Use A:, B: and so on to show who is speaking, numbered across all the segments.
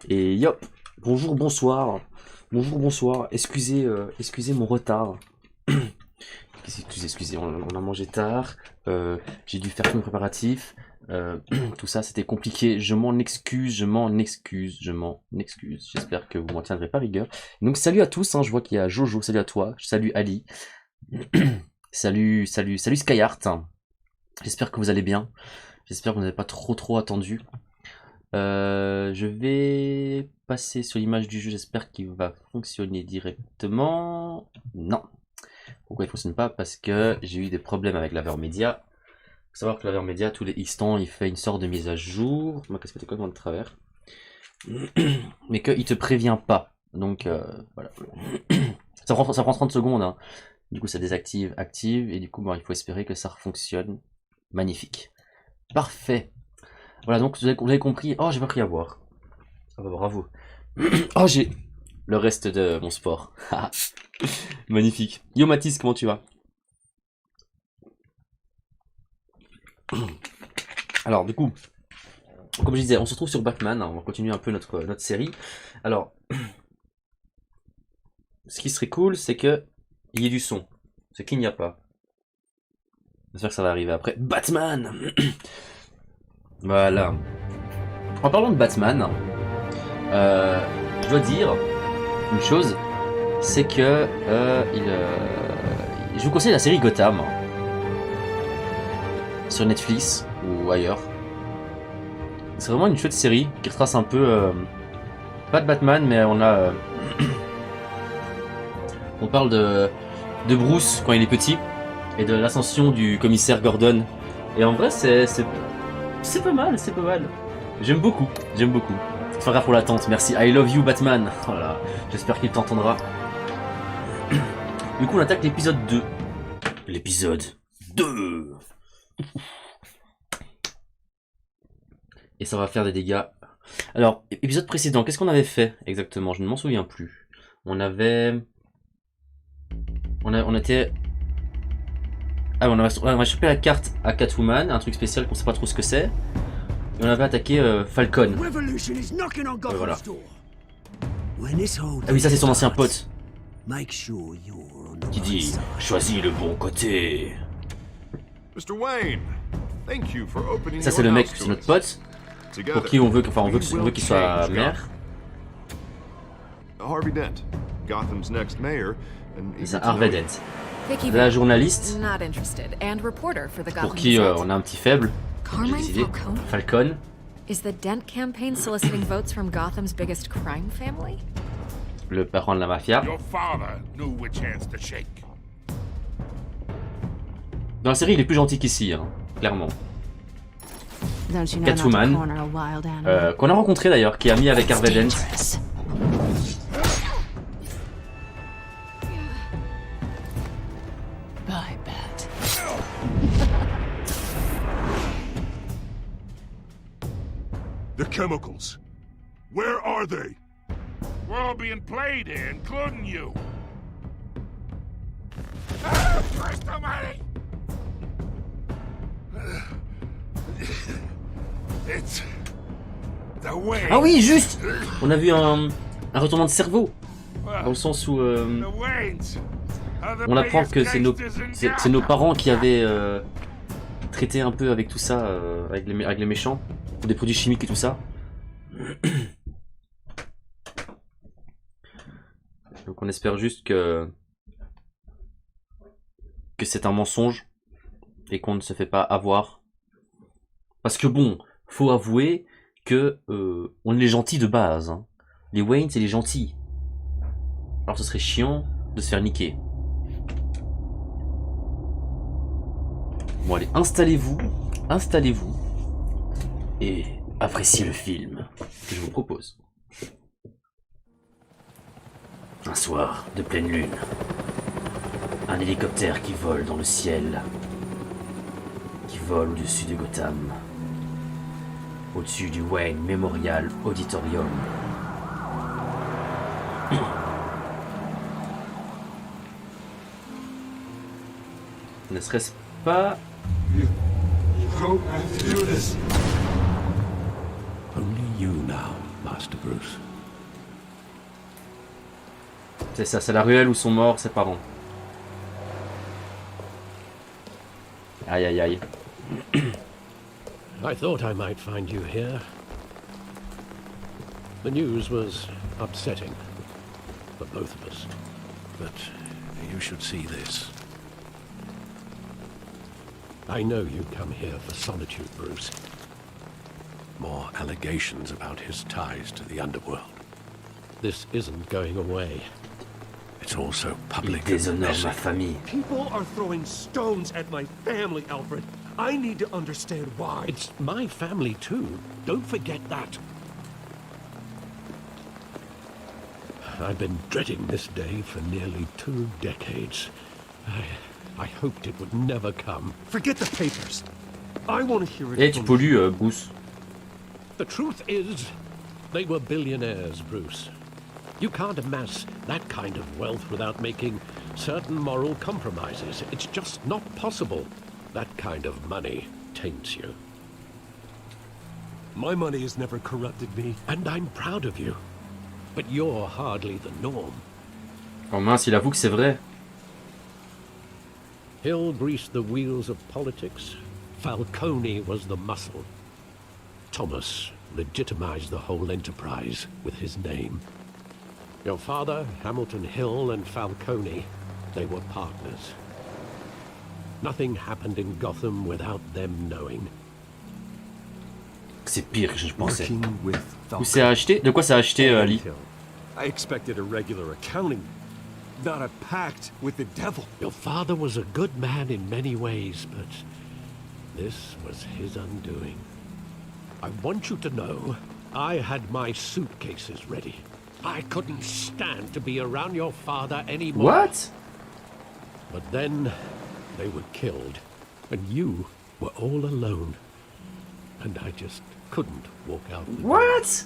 A: Et yop, bonjour, bonsoir. Bonjour, bonsoir. Excusez mon retard. Excusez, on a mangé tard. J'ai dû faire tout mon préparatif. Tout ça, c'était compliqué. Je m'en excuse. J'espère que vous m'en tiendrez pas rigueur. Donc, salut à tous. Hein, je vois qu'il y a Jojo. Salut à toi. Salut Ali. Salut Skyheart. J'espère que vous allez bien. J'espère que vous n'avez pas trop attendu. Je vais passer sur l'image du jeu, j'espère qu'il va fonctionner directement. Non. Pourquoi il ne fonctionne pas? Parce que j'ai eu des problèmes avec l'Avermedia. Il faut savoir que l'Avermedia, tous les instants, il fait une sorte de mise à jour. Moi, qu'est-ce que t'es complètement de travers? Mais qu'il te prévient pas. Donc, voilà. Ça prend 30 secondes. Hein. Du coup, ça désactive, active. Et du coup, bon, il faut espérer que ça fonctionne. Magnifique. Parfait. Voilà, donc vous avez compris. Oh, j'ai pas pris à boire. Ah bah bravo. Oh, j'ai le reste de mon sport. Magnifique. Yo Mathis, comment tu vas? Alors, du coup, comme je disais, on se retrouve sur Batman. On va continuer un peu notre série. Alors, ce qui serait cool, c'est que il y ait du son. Ce qu'il n'y a pas. J'espère que ça va arriver après. Batman. Voilà. En parlant de Batman, je dois dire une chose, c'est que je vous conseille la série Gotham sur Netflix ou ailleurs. C'est vraiment une chouette série qui retrace un peu, pas de Batman, mais on parle de Bruce quand il est petit et de l'ascension du commissaire Gordon. Et en vrai, c'est pas mal, c'est pas mal. J'aime beaucoup. C'est pas grave pour l'attente, merci. I love you Batman. Voilà, j'espère qu'il t'entendra. Du coup, on attaque l'épisode 2. L'épisode 2. Et ça va faire des dégâts. Alors, épisode précédent, qu'est-ce qu'on avait fait exactement? Je ne m'en souviens plus. On était... Ah, on a chopé la carte à Catwoman, un truc spécial qu'on sait pas trop ce que c'est. Et on avait attaqué Falcon. Voilà. Ah oui, ça c'est son ancien pote. Qui dit choisis le bon côté. Ça c'est le mec, c'est notre pote. Pour qui on veut qu'il soit maire. C'est Harvey Dent. La journaliste. Pour qui on a un petit faible. J'ai décidé. Falcon.
B: Is the Dent campaign soliciting votes from Gotham's biggest crime family?
A: Le parent de la mafia. Dans la série, il est plus gentil qu'ici, hein, clairement. Catwoman, qu'on a rencontré d'ailleurs, qui est ami avec Harvey Dent.
C: The chemicals. Where are they? We're all being played here, including you. Christ almighty! It's the way.
A: Ah oui, juste. On a vu un retournement de cerveau. Dans le sens où on apprend que c'est nos parents qui avaient traité un peu avec tout ça, avec les méchants, pour des produits chimiques et tout ça. Donc on espère juste que c'est un mensonge et qu'on ne se fait pas avoir. Parce que bon, faut avouer que on est les gentils de base. Hein. Les Wayne, c'est les gentils. Alors ce serait chiant de se faire niquer. Bon allez, installez-vous et appréciez le film que je vous propose. Un soir de pleine lune, un hélicoptère qui vole dans le ciel, qui vole au-dessus de Gotham, au-dessus du Wayne Memorial Auditorium. Ne serait-ce pas...
C: Only you now.
D: Master Bruce.
A: C'est ça, c'est la ruelle où sont morts ses parents. Aïe aïe aïe.
D: I thought I might find you here. The news was upsetting for both of us. But you should see this. I know you come here for solitude, Bruce. More allegations about his ties to the underworld. This isn't going away. It's also
A: Il
D: public.
A: déshonore ma famille.
E: People are throwing stones at my family, Alfred. I need to understand why.
D: It's my family too. Don't forget that. I've been dreading this day for nearly 2 decades. I hoped it would never come.
E: Forget the papers. I want to hear it.
A: Eh, tu pollues, Bruce.
D: The truth is, they were billionaires, Bruce. You can't amass that kind of wealth without making certain moral compromises. It's just not possible. That kind of money taints you.
E: My money has never corrupted me.
D: And I'm proud of you. But you're hardly the norm.
A: Oh mince, il avoue que c'est vrai.
D: Hill greased the wheels of politics. Falcone was the muscle. Thomas legitimized the whole enterprise with his name. Your father, Hamilton Hill, and Falcone, they were partners. Nothing happened in Gotham without them knowing.
A: C'est pire que je pensais.
E: Working with
A: Où c'est acheté? De quoi c'est acheté, Ali?
E: I expected a regular accounting, not a pact with the devil.
D: Your father was a good man in many ways, but this was his undoing. I want you to know, I had my suitcases ready. I couldn't stand to be around your father anymore.
A: What?
D: But then they were killed, and you were all alone. And I just couldn't walk out.
A: What?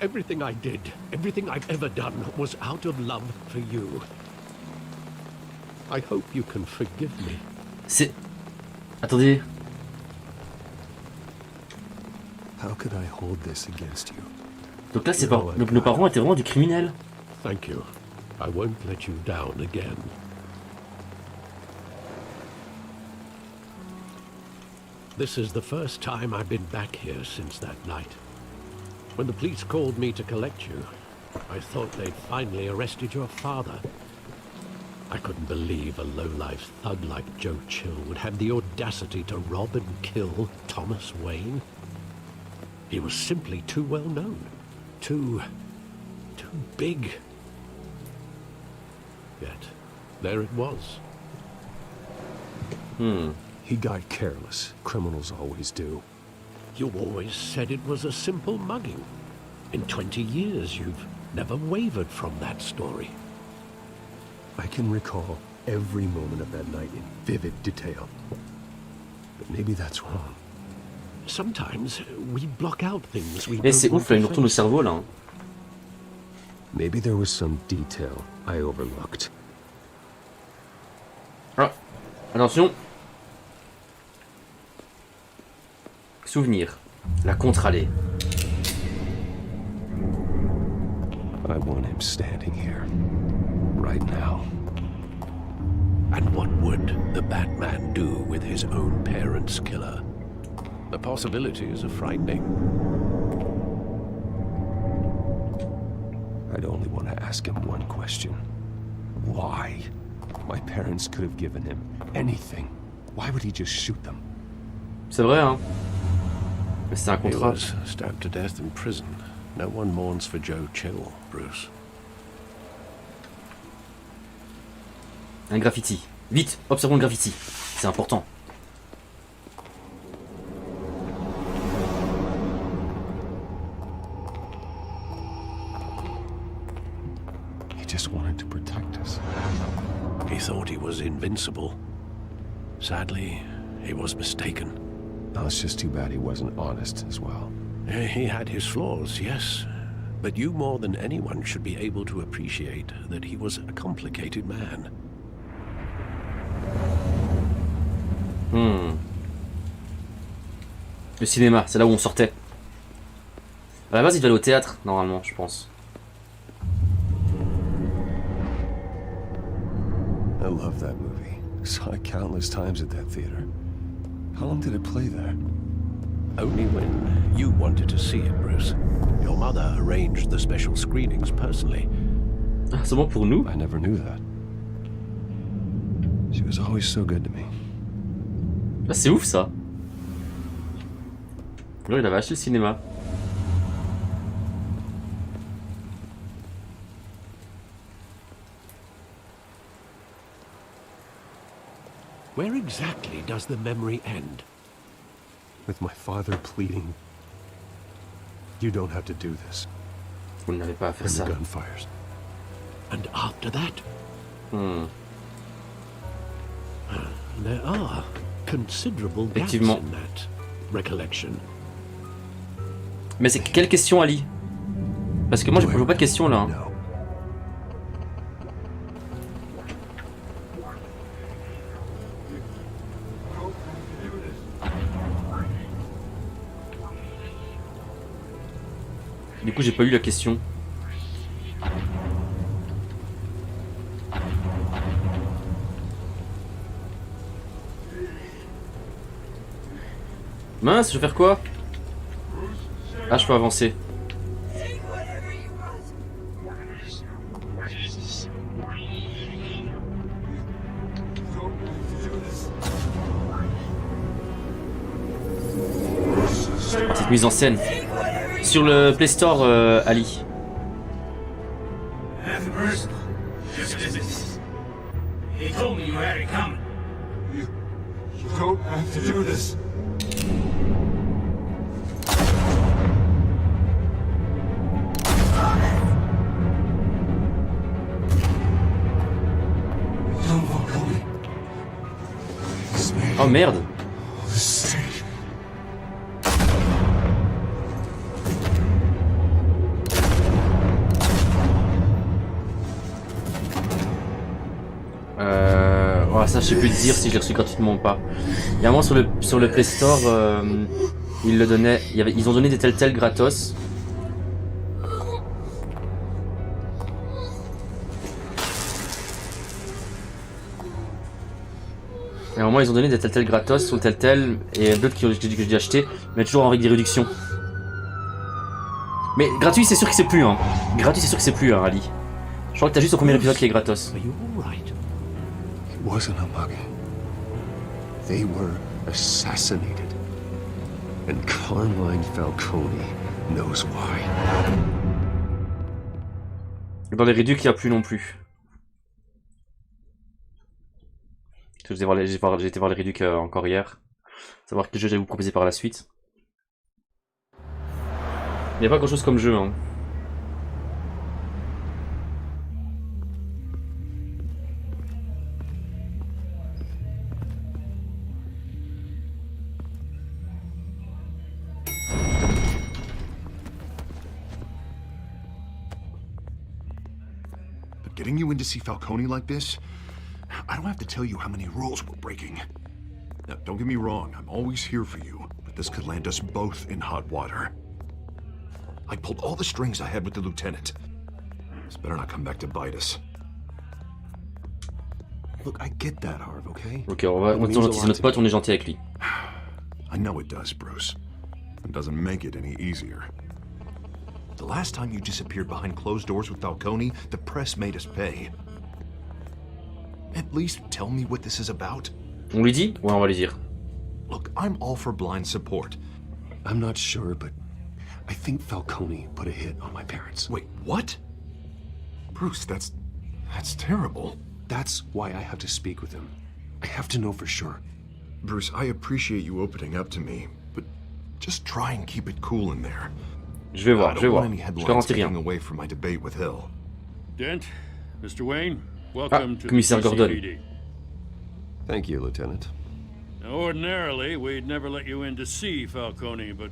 D: Everything I did, everything I've ever done, was out of love for you. I hope you can forgive me.
A: C'est... Attendez.
E: How could I hold this against you?
A: Donc là, c'est pas... Donc nos parents étaient vraiment des criminels.
D: Thank you. I won't let you down again. This is the first time I've been back here since that night. When the police called me to collect you, I thought they'd finally arrested your father. I couldn't believe a low-life thug like Joe Chill would have the audacity to rob and kill Thomas Wayne. He was simply too well known. Too big. Yet, there it was.
E: He got careless. Criminals always do.
D: You always said it was a simple mugging. In 20 years, you've never wavered from that story.
E: I can recall every moment of that night in vivid detail. But maybe that's wrong.
D: Sometimes we block out things we
A: Eh,
D: don't
A: c'est
D: want
A: ouf, là, il
D: to
A: nous retourne au
D: face.
A: cerveau, là. Hein.
E: Maybe there was some detail I overlooked.
A: Ah, attention. Souvenir. La contre-allée.
E: I want him standing here. Right now.
D: And what would the Batman do with his own parents' killer? The possibilities are frightening.
E: I'd only want to ask him one question. Why? My parents could have given him anything. Why would he just shoot them?
A: C'est vrai, hein. Mais c'est un
D: He
A: contrat.
D: was stabbed to death in prison. No one mourns for Joe Chill, Bruce.
A: Un graffiti. Vite, observons le graffiti. C'est important.
E: He just wanted to protect us.
D: He thought he was invincible. Sadly, he was mistaken.
E: No, it's just too bad he wasn't honest as well.
D: He had his flaws, yes. But you more than anyone should be able to appreciate that he was a complicated man.
A: Le cinéma, c'est là où on sortait. À la base, il devait aller au théâtre, normalement, je pense.
E: I love that movie. Saw it countless times at that theater. How long did it play there?
D: Only when you wanted to see it, Bruce. Your mother arranged the special screenings personally.
A: Ah, c'est bon pour nous?
E: I never knew that. She was always so good to me.
A: Ah, c'est ouf ça. Alors, il avait acheté le cinéma.
D: Where exactly does the memory end?
E: With my father pleading, "You don't have to do this."
A: Vous n'avez pas à faire
E: And
A: ça.
E: the gun fires.
D: And after that,
A: Hmm.
D: there are considerable gaps
A: Effectivement.
D: in that recollection.
A: Mais c'est quelle question, Ali? Parce que moi, je vois pas de question là. Hein.
E: No.
A: Du coup, j'ai pas lu la question. Mince, je vais faire quoi? Ah, je peux avancer. Cette mise en scène. Sur le Play Store, Ali.
F: He told me you had it coming.
C: You don't have to do this. Don't walk on me. This man
A: Oh merde.
C: is safe.
A: Ouais, ça je sais plus te dire si je l'ai reçu gratuitement ou pas. Il y a un moment sur le Play Store, ils le donnaient. Ils ont donné des telltale gratos. Et à un moment ils ont donné des telltale gratos sur le telltale et d'autres que j'ai acheté, mais toujours avec des réductions. Mais gratuit c'est sûr que c'est plus hein. Gratuit c'est sûr que c'est plus hein, Ali. Je crois que t'as juste au premier épisode qui est gratos.
D: Are you all right?
E: It wasn't a mug. They were assassinated. And Carmine Falcone knows why.
A: Dans les réducs il n'y a plus non plus. J'ai été voir les réducs encore hier. Savoir quel jeu j'allais vous proposer par la suite. Il n'y a pas grand chose comme jeu hein.
C: But getting you in to see Falcone like this, I don't have to tell you how many rules we're breaking. Now, don't get me wrong, I'm always here for you, but this could land us both in hot water. I pulled all the strings I had with the lieutenant. This better not come back to bite us.
E: Look, I get that, Harv, okay?
A: Ok, on est gentil, c'est notre pote, on est gentil avec lui.
C: I know it does, Bruce. It doesn't make it any easier. The last time you disappeared behind closed doors with Falcone, the press made us pay. At least tell me what this is about.
A: On lui dit? Ouais, on va lui dire.
C: Look, I'm all for blind support.
E: I'm not sure, but I think Falcone put a hit on my parents.
C: Wait, what? Bruce, that's terrible.
E: That's why I have to speak with him. I have to know for sure.
C: Bruce, I appreciate you opening up to me, but just try and keep it cool in there.
A: Je vais voir,
C: I
A: je vais
C: don't
A: voir.
C: want any
A: Je
C: headlines
A: garantis
C: taking
A: rien.
C: away from my debate with Hill.
F: Dent, Mr. Wayne, welcome to the
A: commissaire Gordon.
F: CCPD.
E: Thank you, Lieutenant.
F: Now, ordinarily, we'd never let you in to see Falcone, but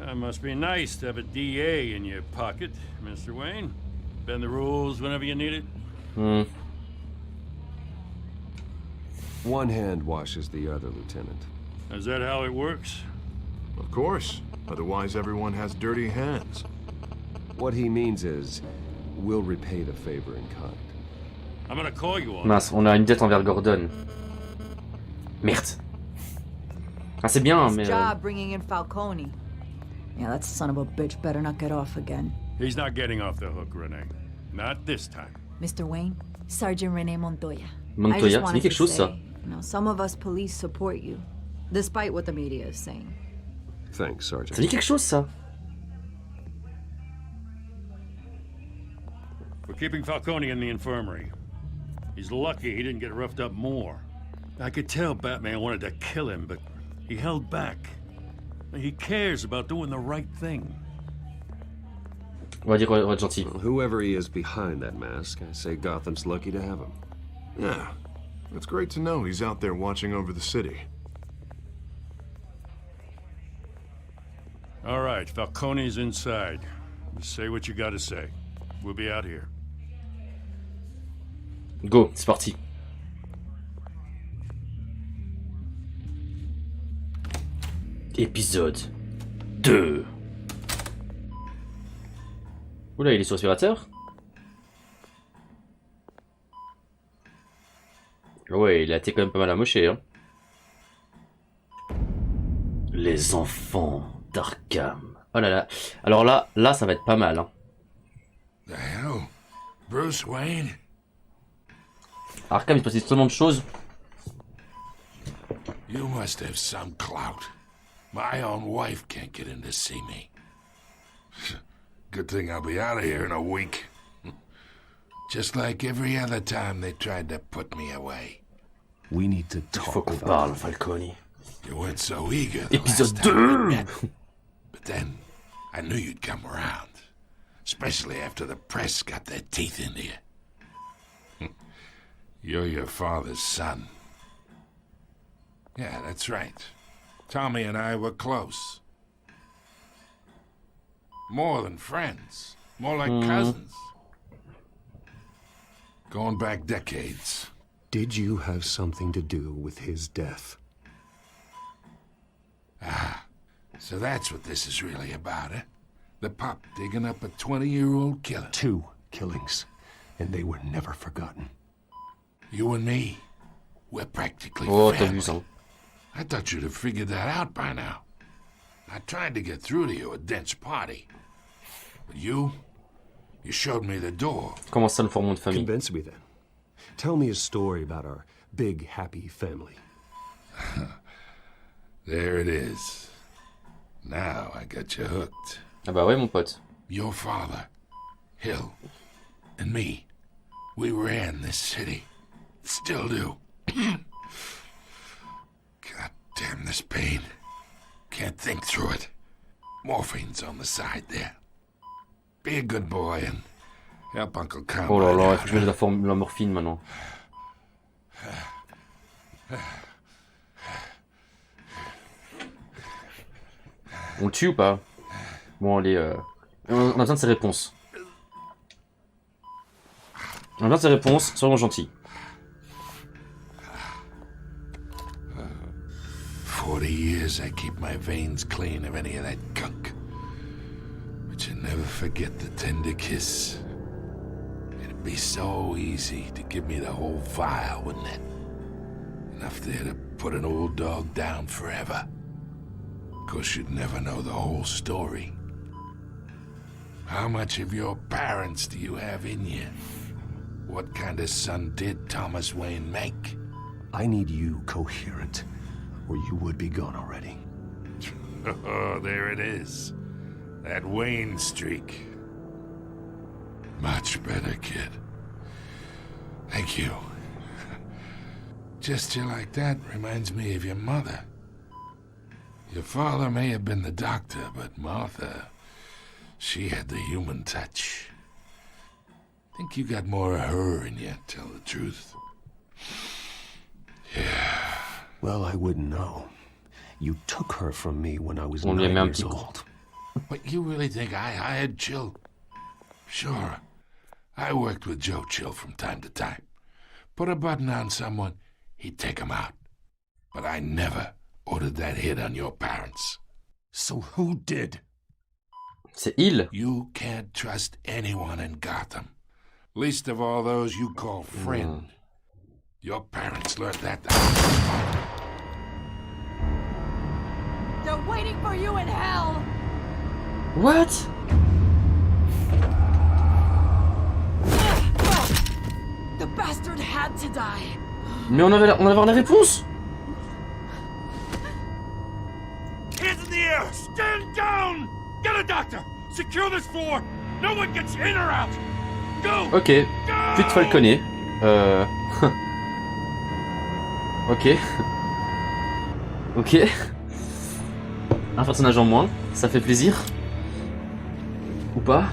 F: it must be nice to have a DA in your pocket, Mr. Wayne. Bend the rules whenever you need it.
A: Hmm.
E: One hand washes the other, Lieutenant.
F: Is that how it works?
C: Of course. Otherwise, everyone has dirty hands.
E: What he means is, we'll repay the favor in kind.
F: I'm gonna call you on.
A: Mince, on a une dette envers Gordon. Merde. Ah, c'est bien, mais...
G: job bringing in Falcone. Yeah, that son of a bitch better not get off again.
F: He's not getting off the hook, Renee. Not this time.
G: Mr. Wayne, Sergeant Renee Montoya.
A: Montoya, ça dit quelque chose, ça.
G: Some of us police support you, despite what the media is saying.
E: Thanks, Sergeant.
A: Ça dit quelque chose, ça.
F: We're keeping Falcone in the infirmary. He's lucky he didn't get roughed up more. I could tell Batman wanted to kill him, but he held back. He cares about doing the right thing.
A: On va dire, on va être gentil.
E: Well, whoever he is behind that mask, I say Gotham's lucky to have him.
C: Yeah, it's great to know he's out there watching over the city.
F: All right, Falcone's inside. Say what you gotta say. We'll be out here.
A: Go, c'est parti. Épisode 2. Oula, il est sur aspirateur. Ouais, il a été quand même pas mal amoché, hein. Les enfants d'Arkham. Oh là là. Alors là, ça va être pas mal, hein.
H: The hell? Bruce Wayne?
A: Arkham, il se passe tellement de choses.
H: You must have some clout. My own wife can't get in to see me. Good thing I'll be out of here in a week. Just like every other time they tried to put me away.
E: We need to
A: Il faut
E: talk,
A: qu'on parle, Falcone.
H: You weren't so eager the
A: Épisode
H: last time we
A: 2.
H: met. But then, I knew you'd come around. Especially after the press got their teeth into you. You're your father's son. Yeah, that's right. Tommy and I were close. More than friends. More like cousins. Going back decades.
E: Did you have something to do with his death?
H: So that's what this is really about, eh? The pup digging up a 20-year-old killer.
E: 2 killings, and they were never forgotten.
H: You and me, we're practically
A: Oh, t'as
H: family.
A: vu ça.
H: I thought you'd have figured that out by now. I tried to get through to you at Dent's party. But you showed me the door.
A: Comment ça, le forme de famille?
E: Convince me then. Tell me a story about our big, happy family.
H: There it is. Now I got you hooked.
A: Ah bah ouais, mon pote.
H: Your father, Hill, and me, we ran this city. Still do. God damn this pain. Can't think through it. Morphine's on the side there. Be a good boy and help Uncle Conrad
A: Oh là là, il
H: out,
A: faut que je mette la morphine maintenant. On le tue ou pas? Bon, allez, on a besoin de ses réponses. On a besoin de ses réponses, soyons gentils.
H: 40 years I keep my veins clean of any of that gunk. But you never forget the tender kiss. It'd be so easy to give me the whole vial, wouldn't it? Enough there to put an old dog down forever. Of course, you'd never know the whole story. How much of your parents do you have in you? What kind of son did Thomas Wayne make?
E: I need you coherent, or you would be gone already.
H: Oh, there it is. That Wayne streak. Much better, kid. Thank you. Gesture like that reminds me of your mother. Your father may have been the doctor, but Martha, she had the human touch. Think you got more of her in you, tell the truth. Yeah.
E: Well, I wouldn't know. You took her from me when I was
A: On
E: 9
A: lui a mis un
E: years
A: petit coup.
E: old.
H: But you really think I hired Chill? Sure. I worked with Joe Chill from time to time. Put a button on someone, he'd take him out. But I never ordered that hit on your parents. So who did?
A: C'est il.
H: You can't trust anyone in Gotham. Least of all those you call friend. Your parents learned that.
G: They're waiting for you in hell!
A: What?
G: The bastard had to die.
A: Mais on avait la réponse.
F: Hands in the air! Stand down! Get a doctor! Secure this floor! No one gets in or out! Go!
A: Ok. Plus de Falconet. Ok. Ok. Un personnage en moins, ça fait plaisir. Ou pas?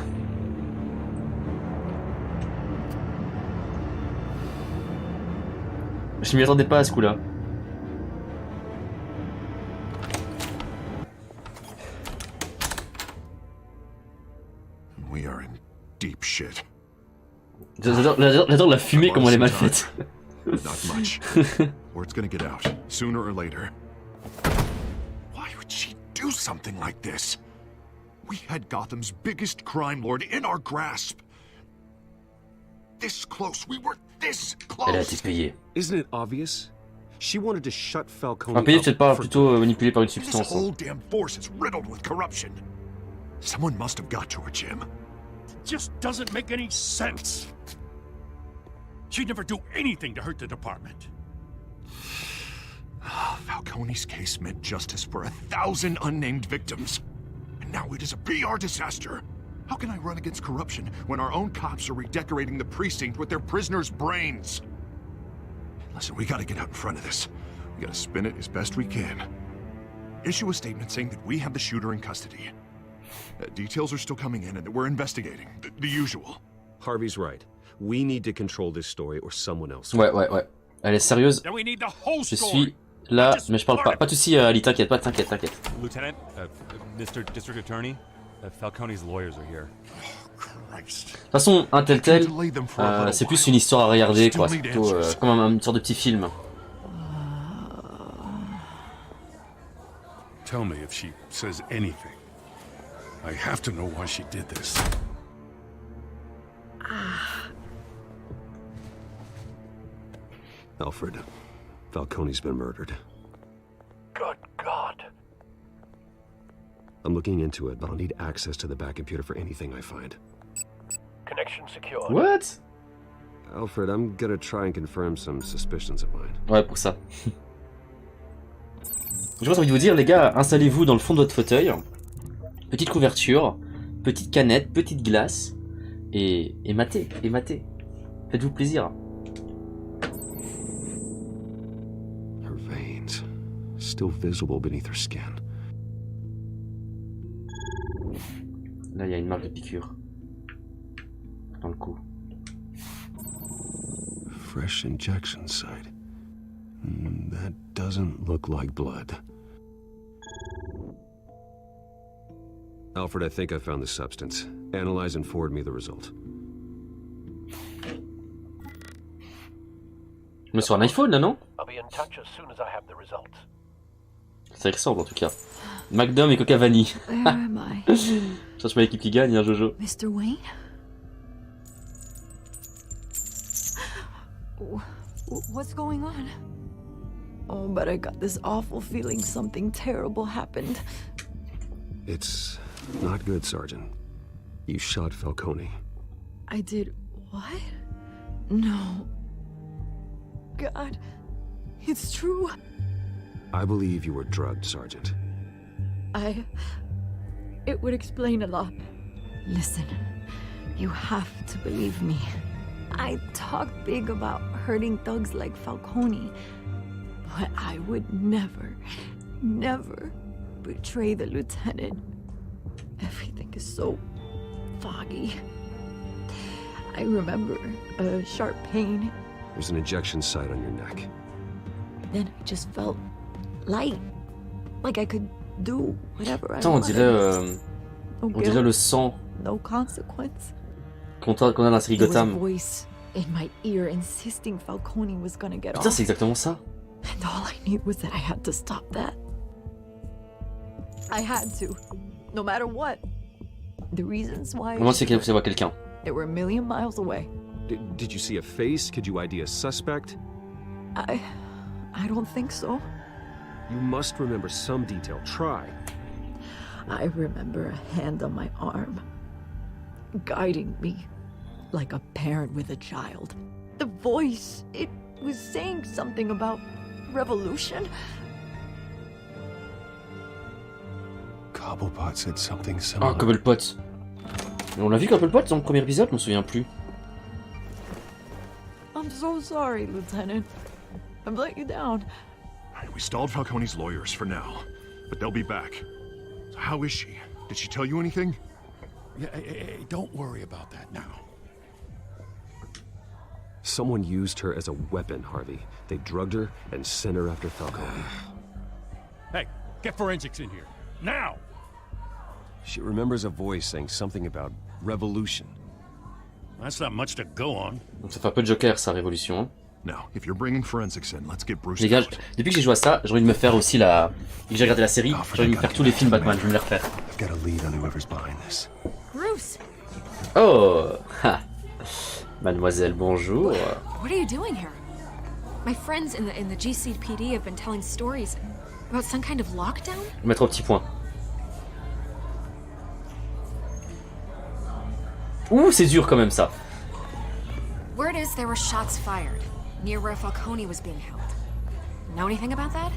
A: Je m'y attendais pas à ce coup-là.
C: We are in deep shit.
A: J'adore la fumée, comment elle est mal faite.
C: Not much. Word's gonna get out, sooner or later. Why would she do something like this? We had Gotham's biggest crime lord in our grasp. This close, we were this
A: Elle a
C: close.
A: été payée.
E: Isn't it obvious? She wanted to shut Falcone
A: Enfin, payée
E: up
A: peut-être pas,
E: for
A: plutôt manipulée par une
C: This
A: substance.
C: whole damn force is riddled with corruption. Someone must have got to her, Jim.
F: Just doesn't make any sense. She'd never do anything to hurt the department.
C: Falcone's case meant justice for 1,000 unnamed victims. And now it is a PR disaster. How can I run against corruption when our own cops are redecorating the precinct with their prisoners' brains? Listen, we gotta get out in front of this. We gotta spin it as best we can. Issue a statement saying that we have the shooter in custody. Details are still coming in and that we're investigating. The usual.
E: Harvey's right. We need to control this story or someone else.
A: Ouais. Elle est sérieuse.
F: Then we need the whole
A: Je
F: story.
A: suis là, mais je parle pas. Pas de soucis, Ali, t'inquiète.
I: Lieutenant, Mr. District Attorney, Falcone's lawyers are here.
F: Christ.
A: De toute façon, un telltale, c'est plus une histoire à regarder, quoi. C'est plutôt comme une sorte de petit film.
F: Tell me if she says anything. I have to know why she did this.
E: Alfred, Falcone's been murdered.
F: Good God.
E: I'm looking into it, but I'll need access to the back computer for anything I find.
F: Connection secured.
A: What?
E: Alfred, I'm gonna try and confirm some suspicions of mine.
A: Ouais, pour ça. J'ai envie de vous dire, les gars, installez-vous dans le fond de votre fauteuil. Petite couverture, petite canette, petite glace. Et matez. Faites-vous plaisir.
E: Her veins, still visible beneath her skin.
A: Là, il y a une marque de piqûre. Dans le cou.
E: Fresh injection site. That doesn't look like blood. Alfred, I think I found the substance. Analyze and forward me the result.
A: Mais sur un iPhone, là, non?
J: I'll be in touch as soon as I have the results.
A: Ça y ressemble, en tout cas. McDom et Coca Vanille.
G: Where am I?
A: Cherche pas l'équipe qui gagne, hein, Jojo.
G: Mr. Wayne? What's going on? Oh, but I got this awful feeling something terrible happened.
E: It's not good, Sergeant. You shot Falcone.
G: I did what? No. God, it's true.
E: I believe you were drugged, Sergeant.
G: It would explain a lot. Listen, you have to believe me. I talk big about hurting thugs like Falcone, but I would never betray the lieutenant. Everything is so foggy. I remember a sharp pain.
E: There's an injection site on your neck.
G: Then I just felt light, like I could do whatever I
A: Putain, on
G: wanted.
A: dirait,
G: No
A: on dirait
G: guilt,
A: le sang
G: no consequence.
A: qu'on a dans la série
G: There was a
A: Gotham.
G: voice in my ear insisting Falcone was gonna get
A: Putain,
G: off.
A: c'est exactement ça.
G: And all I knew was that I had to stop that. I had to, no matter what. The reasons why.
A: Comment c'est qu'elle voit quelqu'un?
G: They were a million miles away.
E: Did you see a face? Could you ID a suspect?
G: I don't think so.
E: You must remember some detail. Try.
G: I remember a hand on my arm, guiding me like a parent with a child. The voice, it was saying something about revolution.
E: Cobblepot said something
A: Ah,
E: similar.
A: Cobblepot. On l'a vu Cobblepot dans le premier épisode, je me souviens plus.
G: I'm so sorry, Lieutenant. I've let you down.
C: We stalled Falcone's lawyers for now, but they'll be back. So how is she? Did she tell you anything?
F: Yeah, hey, don't worry about that now.
E: Someone used her as a weapon, Harvey. They drugged her and sent her after Falcone.
F: Hey, get forensics in here. Now!
E: She remembers a voice saying something about revolution.
F: That's not much to go on.
A: Donc ça fait un peu Joker, sa révolution. Hein.
C: Now, if you're bringing forensics in, let's get Bruce
A: Les gars,
C: out.
A: depuis que j'ai joué à ça, j'ai envie de me faire aussi la... Depuis que j'ai regardé la série, j'ai envie de me faire tous les films Batman, je vais me les refaire.
E: I've got a lead on whoever's behind this.
B: Bruce,
A: Oh ha. Mademoiselle, bonjour.
B: what are you doing here? My friends in the GCPD have been telling stories about some kind of lockdown?
A: Je vais mettre au petit point. Ouh, c'est dur quand même ça.
B: Word is there were shots fired near where Falcone was being held. Know anything about that?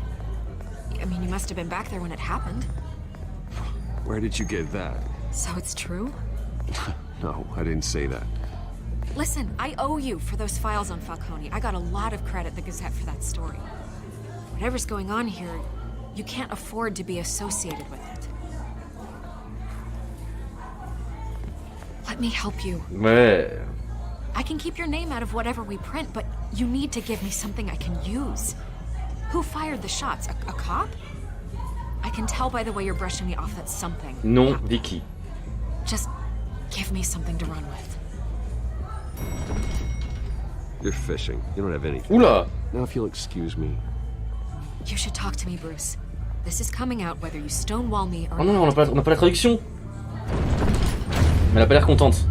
B: I mean, you must have been back there when it happened.
E: Where did you get that?
B: So it's true?
E: No, I didn't say that.
B: Listen, I owe you for those files on Falcone. I got a lot of credit at the Gazette for that story. Whatever's going on here, you can't afford to be associated with it. Let me help you.
A: Ouais.
B: I can keep your name out of whatever we print, but you need to give me something I can use. Who fired the shots? A cop? I can tell by the way you're brushing me off that something.
A: Non, Vicky.
B: Just give me something to run with.
E: You're fishing. You don't have anything.
A: Oula.
E: Now, if you'll excuse me.
B: You should talk to me, Bruce. This is coming out whether you stonewall me or
A: Oh non,
B: not.
A: on n'a pas la traduction. Mais elle a pas l'air contente.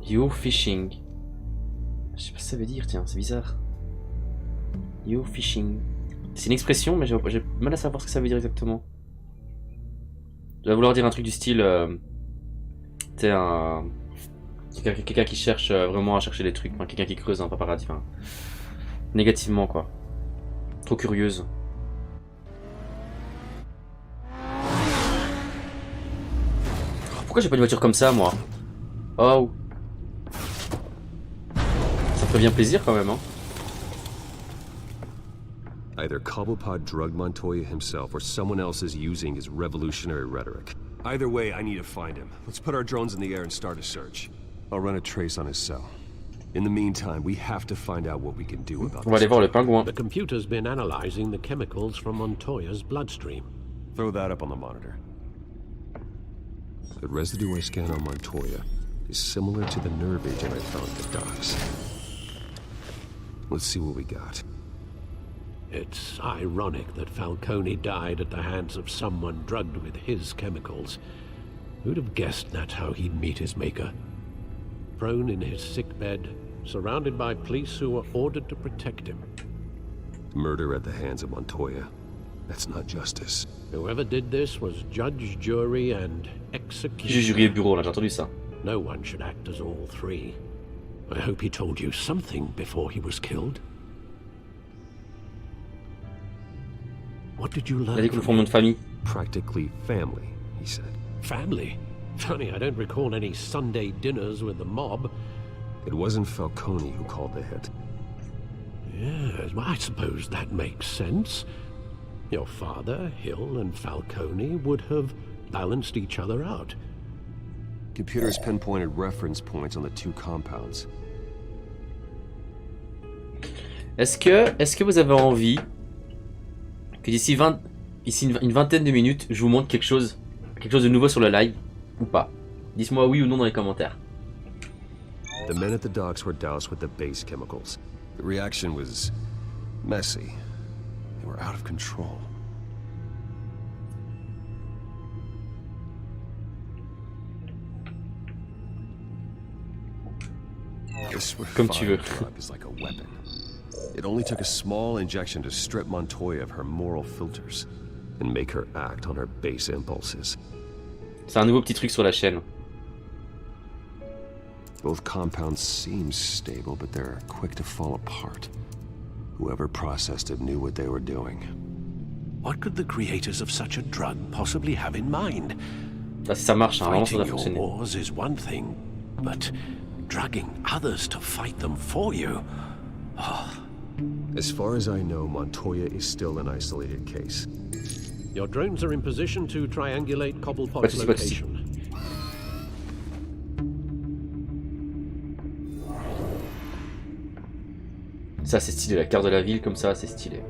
A: You fishing. Je sais pas ce que ça veut dire, tiens, c'est bizarre. You fishing. C'est une expression, mais j'ai mal à savoir ce que ça veut dire exactement. Je vais vouloir dire un truc du style. C'est un. Quelqu'un qui cherche vraiment à chercher des trucs, enfin, quelqu'un qui creuse un paparazzi, enfin. Négativement, quoi. Trop curieuse. Pourquoi j'ai pas une voiture comme ça, moi? Oh. Ça ferait bien plaisir quand même, hein.
E: Either Cobblepot drugged Montoya himself or someone else is using his revolutionary rhetoric. Either way, I need to find him. Let's put our drones in the air and start a search. I'll run a trace on his cell. In the meantime, we have to find out what we can do about
A: On va aller voir le pingouin.
D: The computer's been analyzing the chemicals from Montoya's bloodstream.
E: Throw that up on the monitor. The residue I scan on Montoya is similar to the nerve agent I found at the docks. Let's see what we got.
D: It's ironic that Falcone died at the hands of someone drugged with his chemicals. Who'd have guessed that's how he'd meet his maker? Prone in his sickbed, surrounded by police who were ordered to protect him.
E: Murder at the hands of Montoya. That's not justice.
D: Whoever did this was judge, jury, and executioner.
A: Juge, jury et bureau, là, j'ai entendu ça.
D: No one should act as all three. I hope he told you something before he was killed. What did you learn?
A: Il a dit que le fond de famille.
E: Practically family, he said.
D: Family? Funny, I don't recall any Sunday dinners with the mob.
E: It wasn't Falcone who called the hit.
D: Yes, well, I suppose that makes sense. Your father, Hill, and Falcone would have balanced each other out.
E: Computers pinpointed reference points on the two compounds.
A: Est-ce que vous avez envie que d'ici une vingtaine de minutes, je vous montre quelque chose de nouveau sur le live ou pas? Dites-moi oui ou non dans les commentaires.
E: The men at the docks were doused with the base chemicals. The reaction was messy. It were out of control. This
A: Comme tu veux.
E: club is like a weapon. It only took a small injection to strip Montoya of her moral filters and make her act on her base impulses.
A: C'est un nouveau petit truc sur la chaîne.
E: Both compounds seem stable, but they're quick to fall apart. Whoever processed it knew what they were doing.
D: What could the creators of such a drug possibly have in mind?
A: Là, si ça marche, hein, vraiment ça
D: Fighting
A: doit
D: your
A: fonctionner.
D: wars is one thing, but drugging others to fight them for you.
E: As far as I know, Montoya is still an isolated case.
D: Your drones are in position to triangulate
A: Pas
D: Cobblepot's
A: de souci, pas de souci.
D: location.
A: Ça c'est stylé, la carte de la ville comme ça, c'est stylé.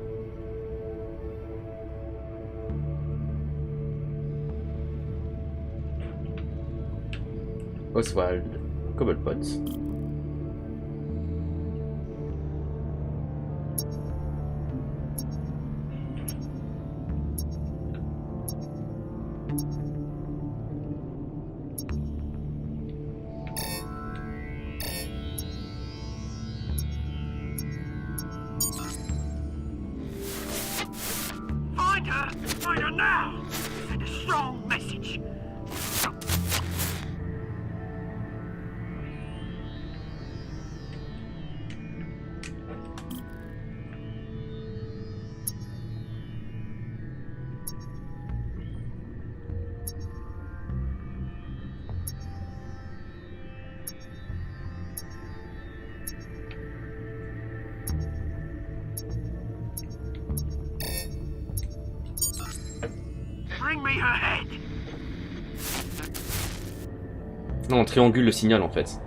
A: Oswald, Cobblepot.
J: Find her now! Send a strong message. Bring me her head.
A: Non, on triangule le signal en fait.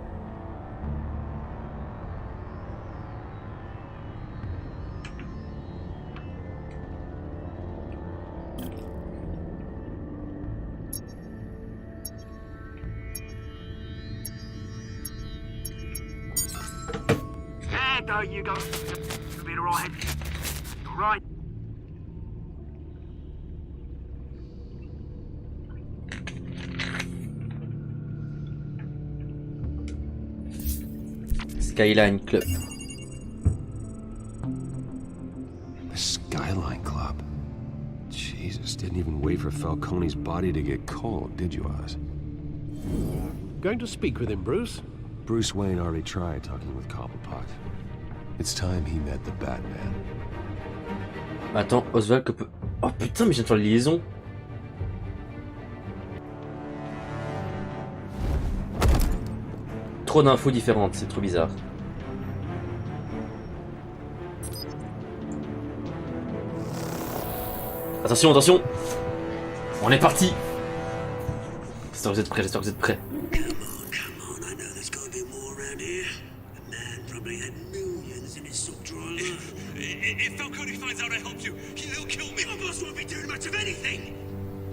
J: There you go. You'll be alright. Right.
A: Skyline Club.
E: The Skyline Club. Jesus, didn't even wait for Falcone's body to get cold, did you, Oz?
D: Going to speak with him, Bruce?
E: Bruce Wayne already tried talking with Cobblepot. It's time he met the Batman.
A: Attends, Oswald que peut... Oh putain, mais je viens de faire la liaison. Trop d'infos différentes, c'est trop bizarre. Attention, attention. On est parti. J'espère que vous êtes prêts, j'espère que vous êtes prêts.
K: If Falcone finds out I helped you, he'll kill me. My boss won't be doing much of anything.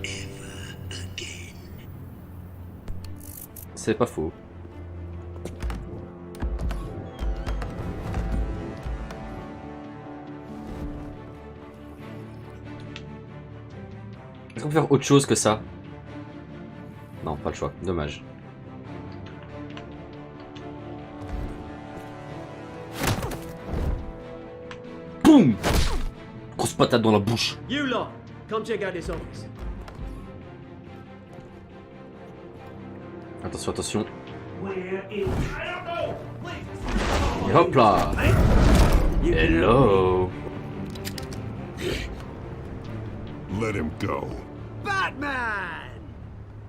K: Ever again.
A: C'est pas faux. Est-ce qu'on peut faire autre chose que ça? Non, pas le choix, dommage. Boum! Grosse patate dans la bouche.
L: You lot, come check out this office.
A: Attention, attention.
J: Where is...
A: Et hop là! Hello!
C: Let him go.
L: Batman!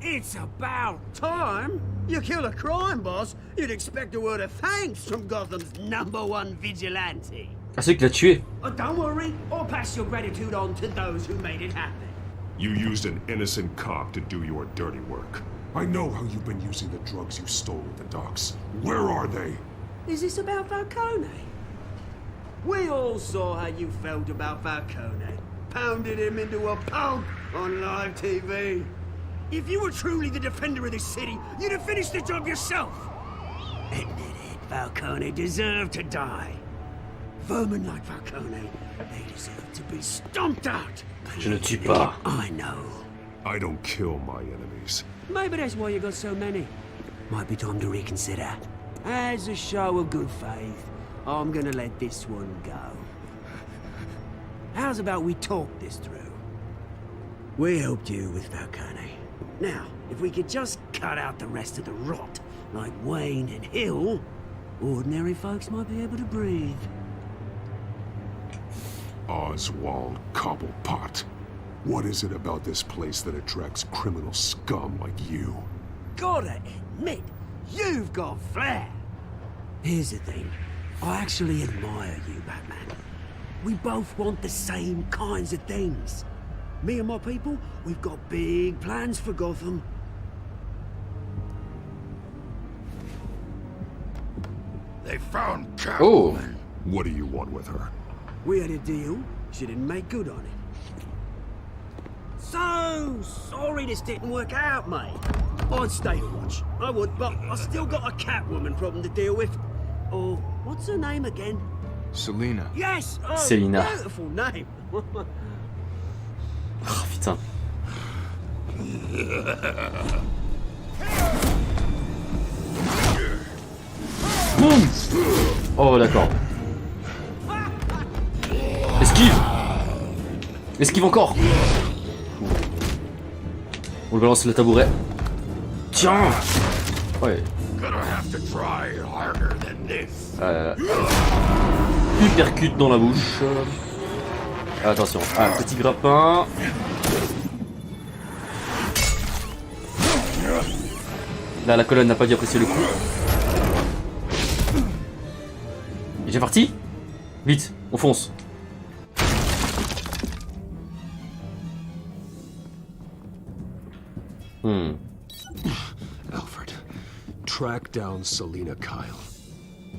L: It's about time. You kill a crime boss, you'd expect a word of thanks from Gotham's #1 vigilante.
A: Ah, c'est qui l'a tué?
L: Oh, don't worry, I'll pass your gratitude on to those who made it happen.
C: You used an innocent cop to do your dirty work. I know how you've been using the drugs you stole at the docks. Where are they?
L: Is this about Falcone? We all saw how you felt about Falcone. Pounded him into a pulp on live TV. If you were truly the defender of this city, you'd have finished the job yourself. Admit it, Falcone deserved to die. Vermin like Falcone, they deserve to be stomped out.
A: Je ne tue pas.
L: I know.
E: I don't kill my enemies.
L: Maybe that's why you got so many. Might be time to reconsider. As a show of good faith, I'm gonna let this one go. How's about we talk this through? We helped you with Falcone. Now, if we could just cut out the rest of the rot, like Wayne and Hill, ordinary folks might be able to breathe.
E: Oswald Cobblepot. What is it about this place that attracts criminal scum like you?
L: Gotta admit, you've got flair. Here's the thing. I actually admire you, Batman. We both want the same kinds of things. Me and my people, we've got big plans for Gotham.
H: They found Catwoman.
A: Oh.
E: What do you want with her?
L: We had a deal. She didn't make good on it. So sorry this didn't work out, mate. I'd stay to watch. I would, but I still got a Catwoman problem to deal with. Oh, what's her name again?
H: Selina.
L: Yes! Oh,
A: Selina.
L: Beautiful name.
A: Oh putain. Boum. Oh d'accord. Esquive. Esquive encore. On lui balance le tabouret. Tiens. Ouais. Uppercut dans la bouche. Attention. Ah, petit grappin. Là, la colonne n'a pas dû apprécier le coup. Il est déjà parti? Vite, on fonce.
E: Alfred, track down Selina Kyle.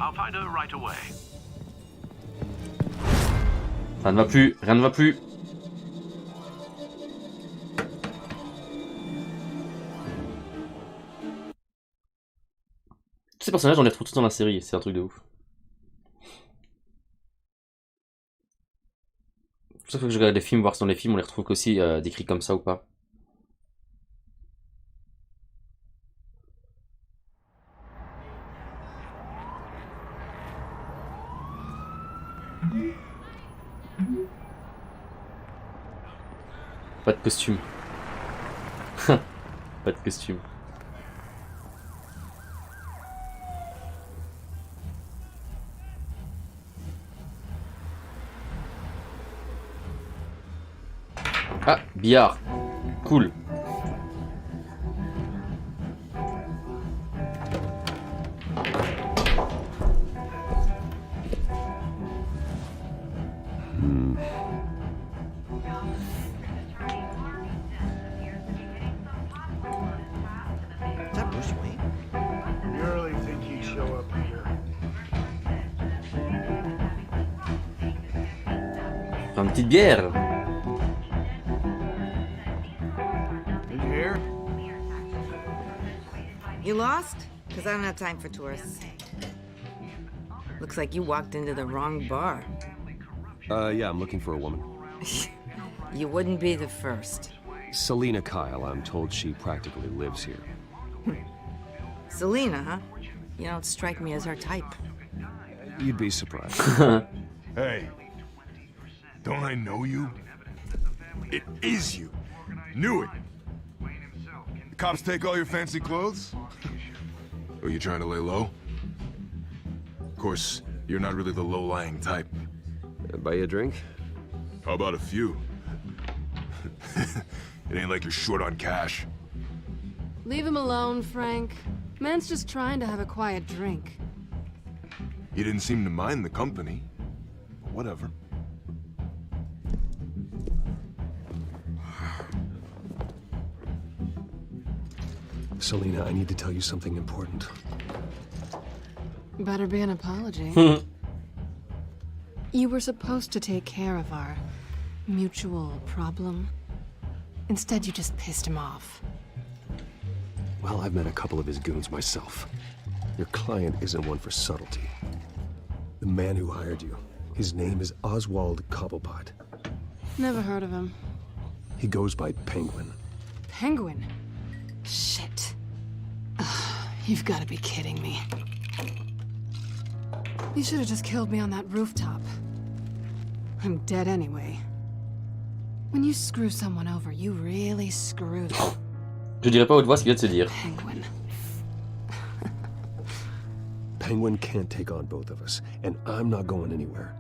J: I'll find her right away.
A: Ça ne va plus, rien ne va plus. Tous ces personnages, on les retrouve tous dans la série, c'est un truc de ouf. Chaque fois que je regarde des films, voir si dans les films on les retrouve aussi décrits comme ça ou pas. Pas de costume. Pas de costume. Ah, billard. Cool.
J: Is that Bruce Wayne?
C: You really think he'd show up here?
A: Une petite bière.
C: Did you hear?
M: You lost? Because I don't have time for tourists. Looks like you walked into the wrong bar.
E: Yeah, I'm looking for a woman.
M: You wouldn't be the first.
E: Selina Kyle, I'm told she practically lives here.
M: Selina, huh? You don't strike me as her type.
E: You'd be surprised.
H: Hey, don't I know you? It is you. Knew it. The cops take all your fancy clothes? Are you trying to lay low? Of course, you're not really the low-lying type.
E: Buy you a drink?
H: How about a few? It ain't like you're short on cash.
N: Leave him alone, Frank. Man's just trying to have a quiet drink.
H: He didn't seem to mind the company. But whatever.
E: Selina, I need to tell you something important.
N: Better be an apology. You were supposed to take care of our mutual problem. Instead, you just pissed him off.
E: Well, I've met a couple of his goons myself. Your client isn't one for subtlety. The man who hired you, His name is Oswald Cobblepot.
N: Never heard of him.
E: He goes by Penguin.
N: Penguin? Shit. Ugh, you've got to be kidding me. You should have just killed me on that rooftop. I'm dead anyway. When you screw someone over, you really screw them.
A: Je dirais pas haute voix ce qu'il vient de se dire.
N: Penguin.
E: Penguin can't take on both of us, and I'm not going anywhere.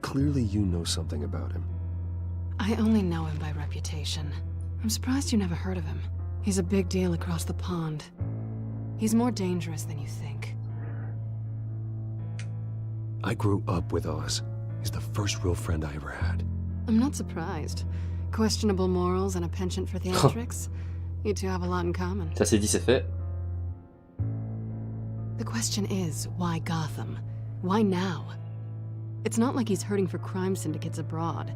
E: Clearly you know something about him.
N: I only know him by reputation. I'm surprised you never heard of him. He's a big deal across the pond. He's more dangerous than you think.
E: I grew up with Oz. He's the first real friend I ever had.
N: I'm not surprised. Questionable morals and a penchant for theatrics. You two have a lot in common.
A: Ça c'est dit, c'est fait.
N: The question is, why Gotham? Why now? It's not like he's hurting for crime syndicates abroad.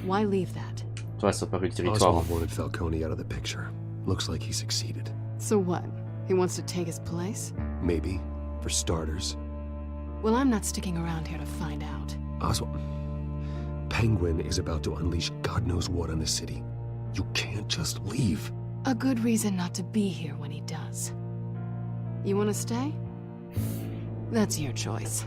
N: Why leave that?
A: Ouais, ça paru le territoire.
E: Oswald wanted Falcone out of the picture. Looks like he succeeded.
N: So what? He wants to take his place?
E: Maybe, for starters.
N: Well, I'm not sticking around here to find out.
E: Oswald... Penguin is about to unleash God knows what on the city. You can't just leave.
N: A good reason not to be here when he does. You want to stay? That's your choice.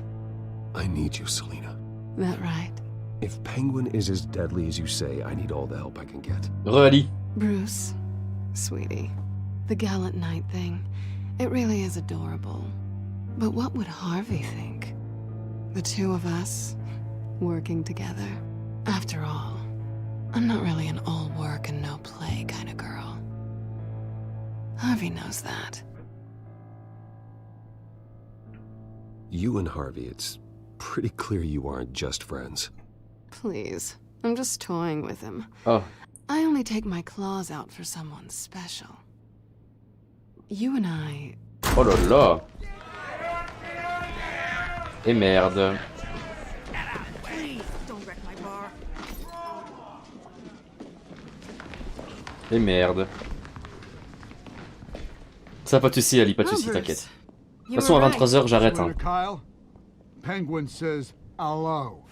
E: I need you, Selina.
N: That right?
E: If Penguin is as deadly as you say, I need all the help I can get.
A: Ready.
N: Bruce, sweetie, the gallant knight thing, it really is adorable. But what would Harvey think? The two of us, working together. After all, I'm not really an all work and no play kind of girl. Harvey knows that.
E: You and Harvey, it's pretty clear you aren't just friends.
N: Please, I'm just toying with him.
A: Oh.
N: I only take my claws out for someone special. You and I...
A: Oh là là. Et merde. Et merde. Ça, pas de soucis, Ali, pas de soucis, t'inquiète. De toute façon, à 23h, j'arrête. Hein.
O: Kyle, Penguin says hello.